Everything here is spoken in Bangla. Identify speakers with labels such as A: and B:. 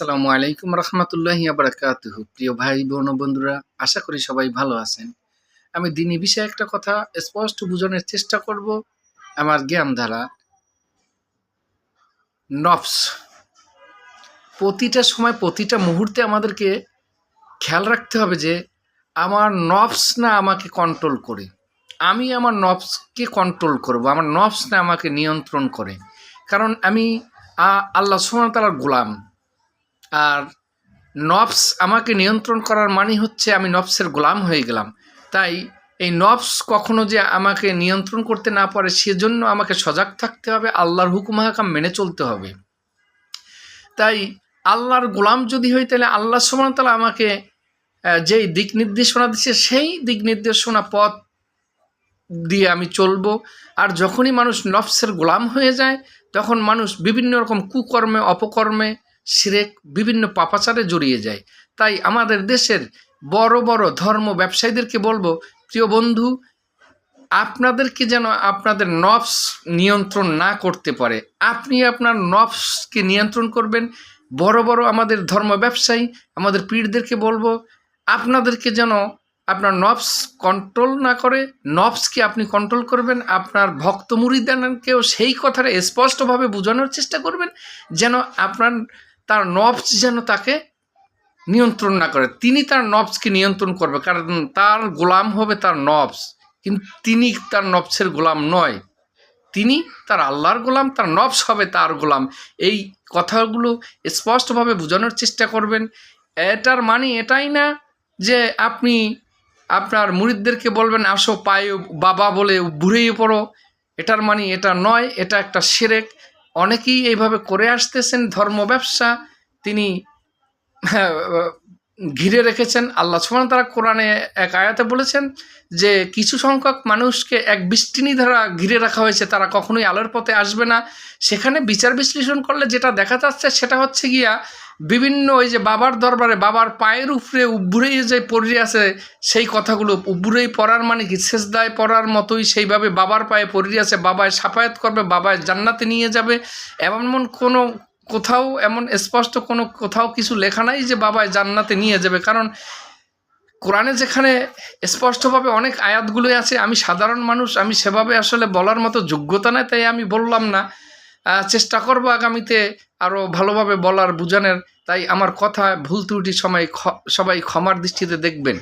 A: আসসালামু আলাইকুম রহমতুল্লাহি বারাকাতুহু। প্রিয় ভাই বোন ও বন্ধুরা, আশা করি সবাই ভালো আছেন। আমি দিনী বিষয়ে একটা কথা স্পষ্ট বোঝানোর চেষ্টা করব। আমার জ্ঞান দ্বারা নফস প্রতিটা সময় প্রতিটা মুহূর্তে আমাদেরকে খেয়াল রাখতে হবে যে আমার নফস না আমাকে কন্ট্রোল করে, আমি আমার নফসকে কন্ট্রোল করব, আমার নফস না আমাকে নিয়ন্ত্রণ করে। কারণ আমি আল্লাহ সুবহানাহু ওয়া তাআলার গোলাম। আর নফস আমাকে নিয়ন্ত্রণ করার মানে হচ্ছে আমি নফসের গোলাম হয়ে গেলাম। তাই এই নফস কখনো যে আমাকে নিয়ন্ত্রণ করতে না পারে সেজন্য আমাকে সজাগ থাকতে হবে, আল্লাহর হুকুম হাকাম মেনে চলতে হবে। তাই আল্লাহর গোলাম যদি হই তাহলে আল্লাহ সুবহানাহু ওয়া তাআলা আমাকে যেই দিক নির্দেশনা দিচ্ছে সেই দিক নির্দেশনা পথ দিয়ে আমি চলবো। আর যখনই মানুষ নফসের গোলাম হয়ে যায় তখন মানুষ বিভিন্ন রকম কুকর্মে, অপকর্মে, শিরক, বিভিন্ন পাপাচারে জড়িয়ে যায়। তাই আমাদের দেশের বড় বড় ধর্ম ব্যবসায়ীদেরকে বলবো, প্রিয় বন্ধু, আপনাদেরকে যেন আপনাদের নফস নিয়ন্ত্রণ না করতে পারে, আপনি আপনার নফসকে নিয়ন্ত্রণ করবেন। বড় বড় আমাদের ধর্ম ব্যবসায়ী, আমাদের পীরদেরকে বলবো, আপনাদেরকে যেন আপনার নফস কন্ট্রোল না করে, নফসকে আপনি কন্ট্রোল করবেন। আপনার ভক্ত মুরিদানকেও সেই কথাটা স্পষ্টভাবে বোঝানোর চেষ্টা করবেন যেন আপনার তার নফস যেন তাকে নিয়ন্ত্রণ না করে, তিনি তার নফসকে নিয়ন্ত্রণ করবে। কারণ তার গোলাম হবে তার নফস, কিন্তু তিনি তার নফসের গোলাম নয়, তিনি তার আল্লাহর গোলাম, তার নফস হবে তার গোলাম। এই কথাগুলো স্পষ্টভাবে বোঝানোর চেষ্টা করবেন। এটার মানে এটাই না যে আপনি আপনার মুরিদদেরকে বলবেন আসো পায়ে বাবা বলে বুড়িয়ে পড়ো, এটার মানে এটা নয়, এটা একটা শিরক। অনেকেই এইভাবে করে আসতেছেন। ধর্ম ব্যবসা তিনি ঘিরে রেখেছেন। আল্লাহ সুবহানাহু ওয়া তাআলা কোরআনে এক আয়াতে বলেছেন যে কিছু সংখ্যক মানুষকে এক বেষ্টনী দ্বারা ঘিরে রাখা হয়েছে, তারা কখনোই আলোর পথে আসবে না। সেখানে বিচার বিশ্লেষণ করলে যেটা দেখা যাচ্ছে সেটা হচ্ছে গিয়া বিভিন্ন ওই যে বাবার দরবারে বাবার পায়ের উপরে উবুড়েই যে পড়ে আছে সেই কথাগুলো, উবুড়েই পড়ার মানে কি সেজদায় পড়ার মতোই সেইভাবে বাবার পায়ে পড়ে আছে, বাবায় সাফায়াত করবে, বাবায় জান্নাতে নিয়ে যাবে। এমন কোনো কোথাও এমন স্পষ্ট কোনো কোথাও কিছু লেখা নাই যে বাবায় জান্নাতে নিয়ে যাবে। কারণ কোরআনে যেখানে স্পষ্টভাবে অনেক আয়াতগুলোই আছে, আমি সাধারণ মানুষ, আমি সেভাবে আসলে বলার মতো যোগ্যতা নেই, তাই আমি বললাম না। চেষ্টা করব আগামীতে আরও ভালোভাবে বলার, বোঝানোর। তাই আমার কথা ভুল ত্রুটি সবাই ক্ষমার দৃষ্টিতে দেখবেন।